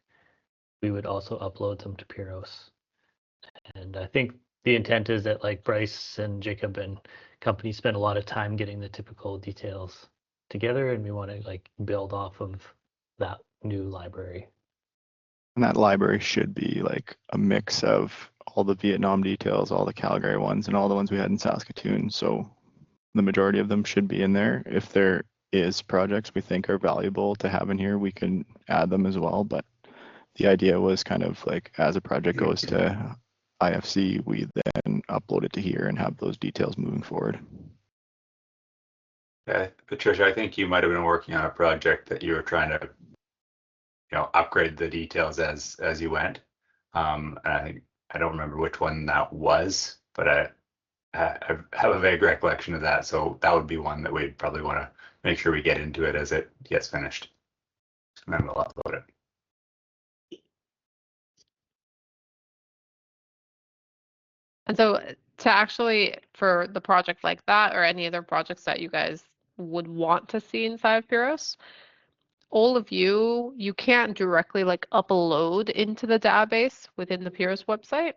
Speaker 2: we would also upload them to Pirros. And I think the intent is that like Bryce and Jacob and company spend a lot of time getting the typical details together, and we want to like build off of that new library.
Speaker 5: And that library should be like a mix of all the Vietnam details, all the Calgary ones, and all the ones we had in Saskatoon. So the majority of them should be in there. If there is projects we think are valuable to have in here, we can add them as well. But the idea was kind of like as a project goes to IFC, we then upload it to here and have those details moving forward.
Speaker 3: Patricia, I think you might have been working on a project that you were trying to, upgrade the details as you went. And I don't remember which one that was, but I have a vague recollection of that. So that would be one that we'd probably want to make sure we get into it as it gets finished. And then we'll upload it.
Speaker 1: And so to actually, for the project like that or any other projects that you guys would want to see inside of Pirros, all of you can't directly like upload into the database within the Pirros website,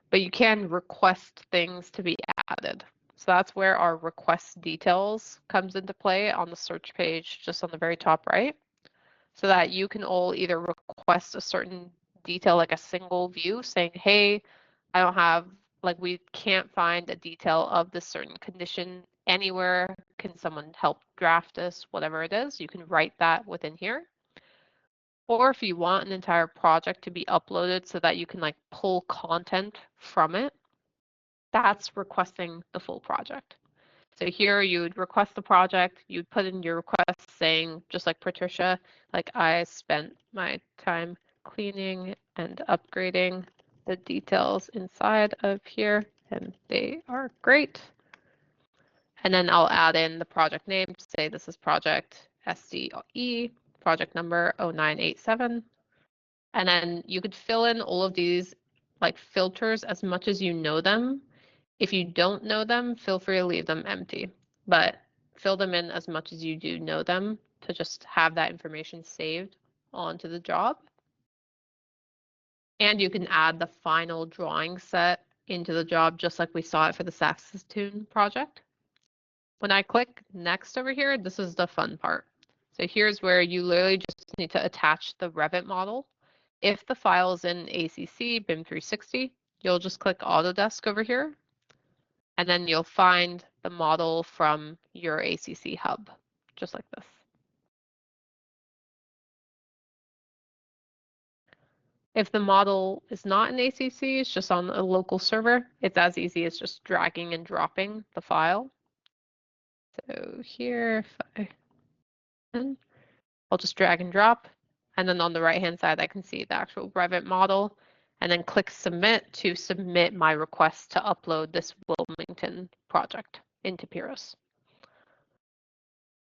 Speaker 1: but you can request things to be added. So that's where our request details comes into play on the search page, just on the very top right, so that you can all either request a certain detail, like a single view saying, hey, I don't have, like we can't find a detail of this certain condition anywhere. Can someone help draft this? Whatever it is, you can write that within here. Or if you want an entire project to be uploaded so that you can like pull content from it, that's requesting the full project. So here you would request the project, you'd put in your request saying, just like Patricia, like I spent my time cleaning and upgrading the details inside of here, and they are great. And then I'll add in the project name, say this is project SDE, project number 0987. And then you could fill in all of these like filters as much as you know them. If you don't know them, feel free to leave them empty, but fill them in as much as you do know them to just have that information saved onto the job. And you can add the final drawing set into the job just like we saw it for the Saskatoon project. When I click next over here, this is the fun part. So here's where you literally just need to attach the Revit model. If the file is in ACC BIM 360, you'll just click Autodesk over here, and then you'll find the model from your ACC hub, just like this. If the model is not in ACC, it's just on a local server, it's as easy as just dragging and dropping the file. So here, I'll just drag and drop, and then on the right-hand side, I can see the actual Revit model, and then click Submit to submit my request to upload this Wilmington project into Pirros.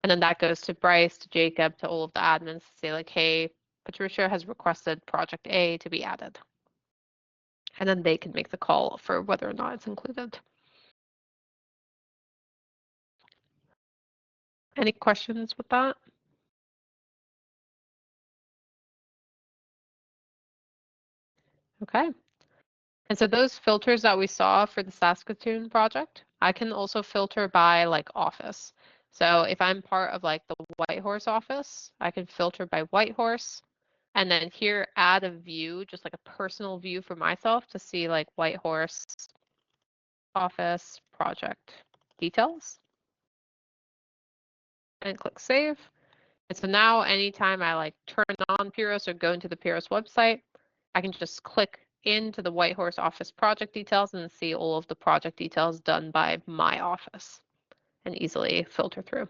Speaker 1: And then that goes to Bryce, to Jacob, to all of the admins to say like, hey, Patricia has requested project A to be added. And then they can make the call for whether or not it's included. Any questions with that? Okay. And so those filters that we saw for the Saskatoon project, I can also filter by like office. So if I'm part of like the Whitehorse office, I can filter by Whitehorse, and then here add a view, just like a personal view for myself to see like Whitehorse office project details. And click save. And so now anytime I like turn on Pirros or go into the Pirros website, I can just click into the Whitehorse office project details and see all of the project details done by my office and easily filter through.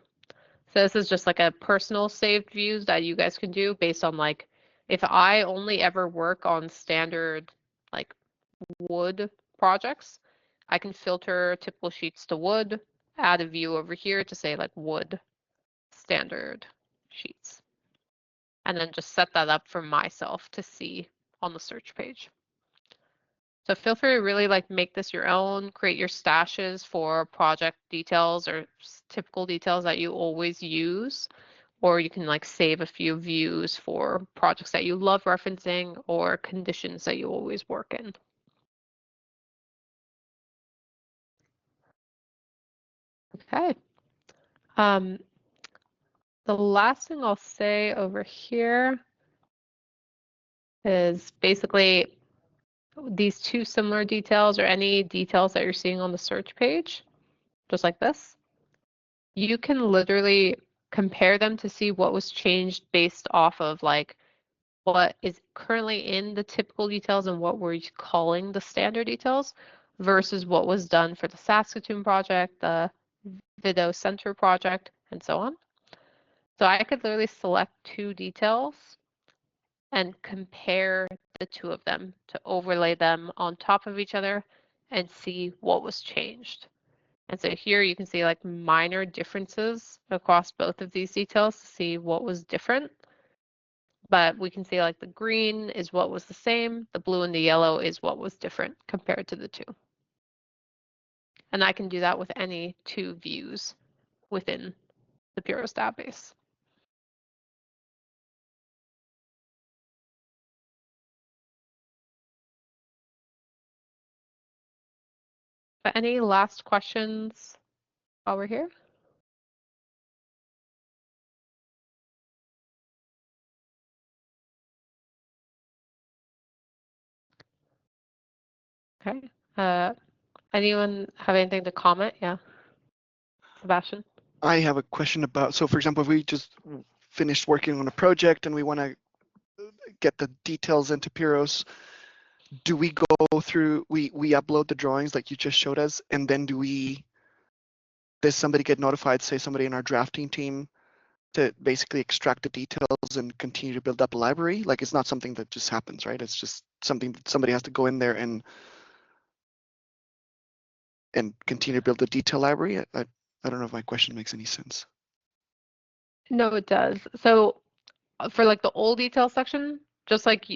Speaker 1: So this is just like a personal saved views that you guys can do based on like, if I only ever work on standard like wood projects, I can filter typical sheets to wood, add a view over here to say like wood standard sheets, and then just set that up for myself to see on the search page. So feel free to really like make this your own, create your stashes for project details or typical details that you always use, or you can like save a few views for projects that you love referencing or conditions that you always work in. Okay. The last thing I'll say over here is basically these two similar details or any details that you're seeing on the search page, just like this. You can literally compare them to see what was changed based off of like what is currently in the typical details and what we're calling the standard details versus what was done for the Saskatoon project, the Video Center project, and so on. So I could literally select two details and compare the two of them to overlay them on top of each other and see what was changed. And so here you can see like minor differences across both of these details to see what was different. But we can see like the green is what was the same, the blue and the yellow is what was different compared to the two. And I can do that with any two views within the Pirros database. But any last questions while we're here? Okay. Anyone have anything to comment? Yeah. Sebastian?
Speaker 4: I have a question about, so for example, if we just finished working on a project and we want to get the details into Pirros, do we go through, we upload the drawings like you just showed us, and then does somebody get notified, say somebody in our drafting team, to basically extract the details and continue to build up a library? Like it's not something that just happens, right? It's just something that somebody has to go in there and continue to build the detail library. I don't know if my question makes any sense.
Speaker 1: No, it does. So for like the old detail section, just like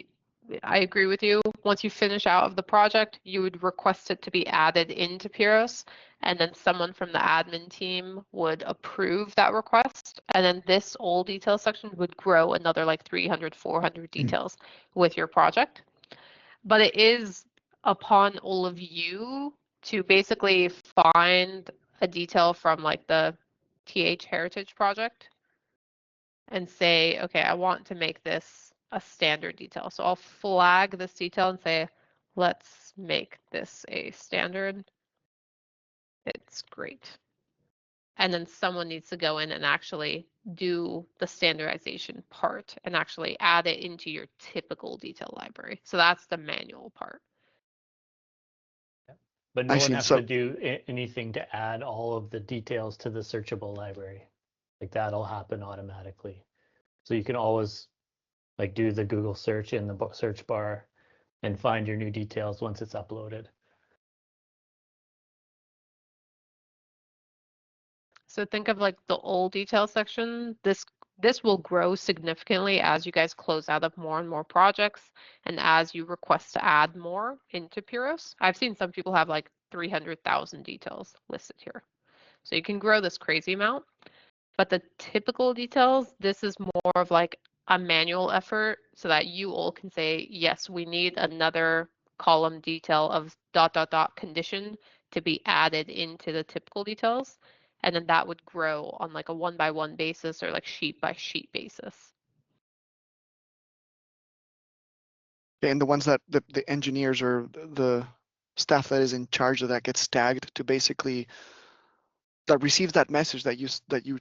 Speaker 1: I agree with you, once you finish out of the project, you would request it to be added into Pirros, and then someone from the admin team would approve that request, and then this old detail section would grow another like 300, 400 details with your project. But it is upon all of you to basically find a detail from like the TH Heritage project and say, okay, I want to make this a standard detail. So I'll flag this detail and say, let's make this a standard. It's great. And then someone needs to go in and actually do the standardization part and actually add it into your typical detail library. So that's the manual part.
Speaker 2: But no
Speaker 4: I
Speaker 2: one
Speaker 4: see.
Speaker 2: has
Speaker 4: So
Speaker 2: to do anything to add all of the details to the searchable library. Like that'll happen automatically. So you can always like do the Google search in the search bar and find your new details once it's uploaded.
Speaker 1: So think of like the old detail section. This will grow significantly as you guys close out of more and more projects and as you request to add more into Pirros. I've seen some people have like 300,000 details listed here. So you can grow this crazy amount. But the typical details, this is more of like a manual effort so that you all can say, yes, we need another column detail of ... condition to be added into the typical details. And then that would grow on like a 1-by-1 basis or like sheet by sheet basis.
Speaker 4: and the ones that the engineers or the staff that is in charge of that gets tagged to basically that receives that message that you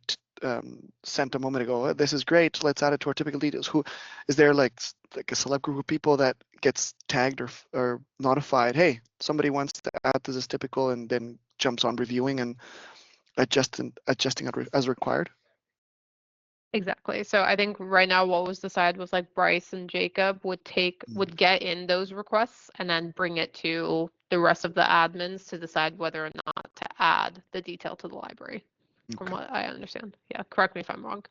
Speaker 4: sent a moment ago. This is great. Let's add it to our typical details. Who is there like a select group of people that gets tagged or notified? Hey, somebody wants to add this as typical, and then jumps on reviewing and adjusting as required.
Speaker 1: Exactly. So I think right now what was decided was like Bryce and Jacob would get in those requests and then bring it to the rest of the admins to decide whether or not to add the detail to the library, from
Speaker 4: Okay.
Speaker 1: what I understand. Yeah, correct me if I'm wrong.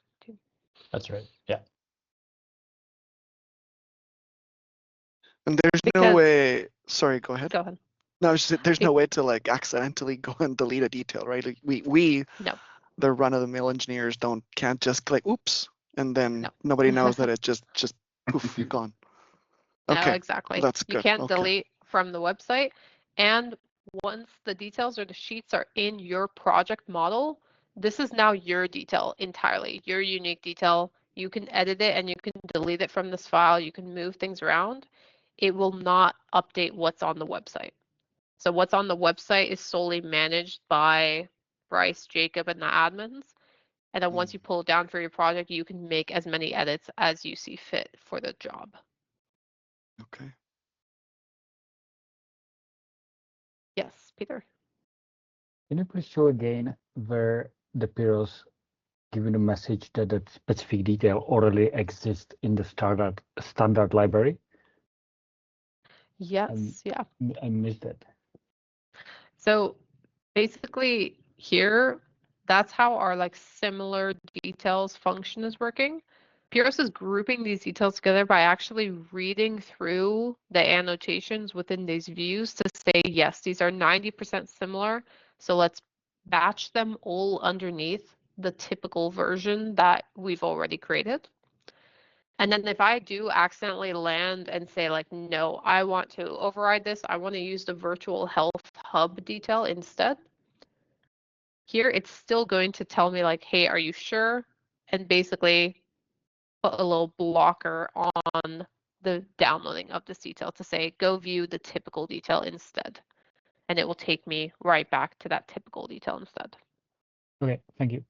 Speaker 2: That's right. Yeah.
Speaker 4: And there's no
Speaker 1: Because,
Speaker 4: way. Sorry, go ahead.
Speaker 1: go ahead.
Speaker 4: No, there's no way to like accidentally go and delete a detail, right? Like we
Speaker 1: No.
Speaker 4: the run-of-the-mill engineers can't just click oops, and then
Speaker 1: No.
Speaker 4: nobody knows that it just poof gone.
Speaker 1: No,
Speaker 4: Okay,
Speaker 1: exactly.
Speaker 4: that's
Speaker 1: You
Speaker 4: good.
Speaker 1: can't
Speaker 4: Okay.
Speaker 1: delete from the website. And once the details or the sheets are in your project model, this is now your detail entirely, your unique detail. You can edit it and you can delete it from this file. You can move things around. It will not update what's on the website. So what's on the website is solely managed by Bryce, Jacob, and the admins. And then once you pull it down for your project, you can make as many edits as you see fit for the job.
Speaker 4: Okay.
Speaker 1: Yes, Peter.
Speaker 8: Can you please show again where the Pirros giving a message that that specific detail already exists in the standard library?
Speaker 1: Yes, yeah.
Speaker 8: I missed it.
Speaker 1: So basically here, that's how our like similar details function is working. Pirros is grouping these details together by actually reading through the annotations within these views to say, yes, these are 90% similar. So let's batch them all underneath the typical version that we've already created. And then if I do accidentally land and say like, no, I want to override this, I want to use the virtual health hub detail instead. Here, it's still going to tell me like, hey, are you sure? And basically put a little blocker on the downloading of this detail to say, go view the typical detail instead. And it will take me right back to that typical detail instead.
Speaker 8: Okay, thank you.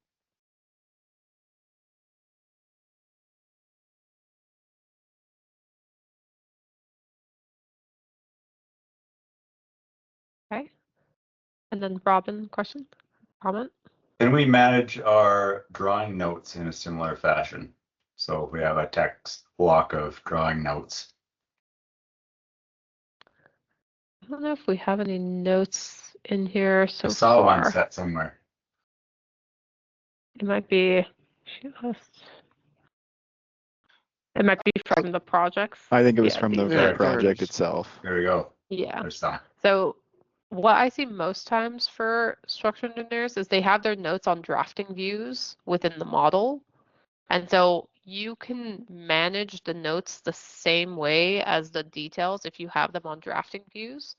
Speaker 1: Okay. And then Robin, question, comment?
Speaker 3: Can we manage our drawing notes in a similar fashion? So if we have a text block of drawing notes.
Speaker 1: I don't know if we have any notes in here so
Speaker 3: I saw one
Speaker 1: far.
Speaker 3: set somewhere.
Speaker 1: It might be sheet list. It might be from the projects.
Speaker 5: I think it was
Speaker 1: Yeah,
Speaker 5: from the
Speaker 1: these
Speaker 4: Yeah,
Speaker 1: are.
Speaker 4: there it
Speaker 5: project
Speaker 4: is.
Speaker 5: itself.
Speaker 3: There we go.
Speaker 1: Yeah.
Speaker 3: There's some.
Speaker 1: So what I see most times for structural engineers is they have their notes on drafting views within the model. And so you can manage the notes the same way as the details if you have them on drafting views.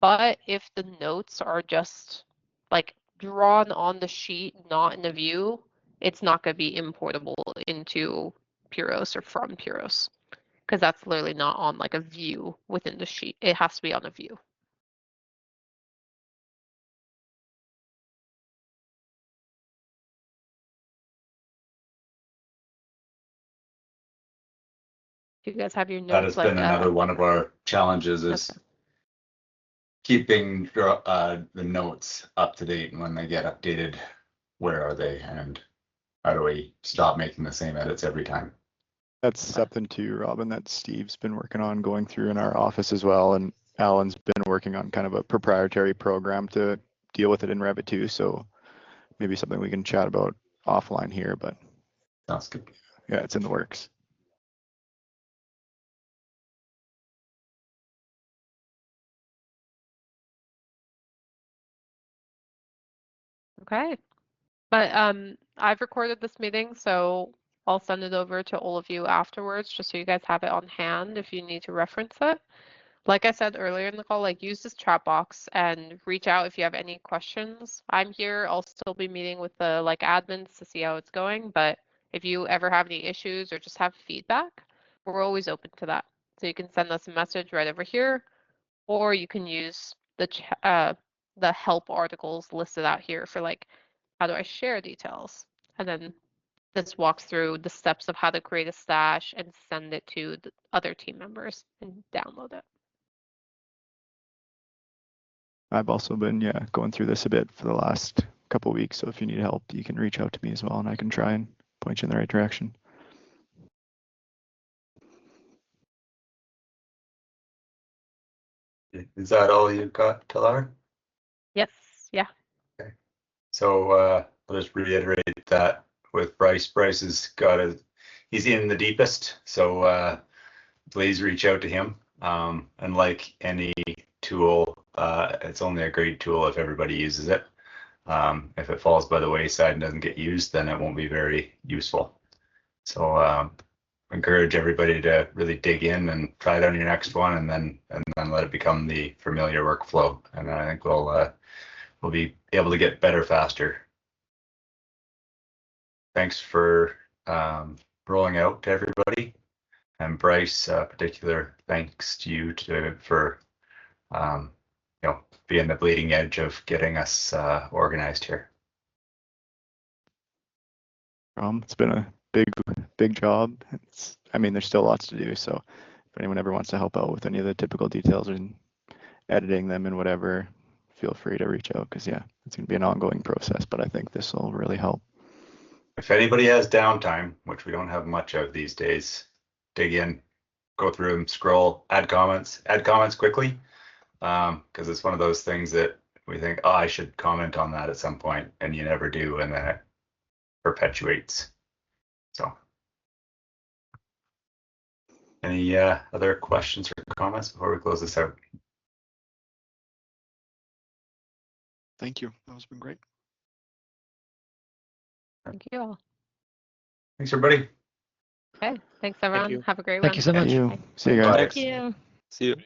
Speaker 1: But if the notes are just like drawn on the sheet, not in the view, it's not going to be importable into Pirros or from Pirros because that's literally not on like a view within the sheet. It has to be on a view. Do you guys have your
Speaker 3: That
Speaker 1: notes
Speaker 3: has been another one of our challenges is
Speaker 1: Okay.
Speaker 3: keeping the notes up to date, and when they get updated, where are they and how do we stop making the same edits every time?
Speaker 5: That's something too, Robin, that Steve's been working on going through in our office as well. And Alan's been working on kind of a proprietary program to deal with it in Revit too. So maybe something we can chat about offline here, but
Speaker 3: Sounds good.
Speaker 5: yeah, it's in the works.
Speaker 1: Okay. But I've recorded this meeting, so I'll send it over to all of you afterwards, just so you guys have it on hand if you need to reference it. Like I said earlier in the call, like use this chat box and reach out if you have any questions. I'm here. I'll still be meeting with the like admins to see how it's going. But if you ever have any issues or just have feedback, we're always open to that. So you can send us a message right over here, or you can use the help articles listed out here for like, how do I share details? And then this walks through the steps of how to create a stash and send it to the other team members and download it.
Speaker 5: I've also been, going through this a bit for the last couple of weeks. So if you need help, you can reach out to me as well, and I can try and point you in the right direction.
Speaker 3: Is that all you've got, Talar?
Speaker 1: Yes, yeah.
Speaker 3: So I'll just reiterate that with Bryce. Bryce has he's in the deepest. So please reach out to him. And like any tool, it's only a great tool if everybody uses it. If it falls by the wayside and doesn't get used, then it won't be very useful. So encourage everybody to really dig in and try it on your next one, and then let it become the familiar workflow. And I think we'll be able to get better faster. Thanks for rolling out to everybody. And Bryce, particular thanks to you for being the bleeding edge of getting us organized here.
Speaker 5: It's been a big job. There's still lots to do. So if anyone ever wants to help out with any of the typical details and editing them and whatever, feel free to reach out, because it's going to be an ongoing process, but I think this will really help.
Speaker 3: If anybody has downtime, which we don't have much of these days, dig in, go through them, scroll, add comments quickly, because it's one of those things that we think, oh, I should comment on that at some point, and you never do, and then it perpetuates. So any other questions or comments before we close this out?
Speaker 4: Thank you. That has been great.
Speaker 1: Thank you all.
Speaker 3: Thanks, everybody.
Speaker 1: Okay, thanks everyone.
Speaker 9: you.
Speaker 1: Have a great
Speaker 8: Thank
Speaker 1: one.
Speaker 8: you so much.
Speaker 5: See you guys.
Speaker 3: Bye.
Speaker 6: Thank you.
Speaker 9: See you.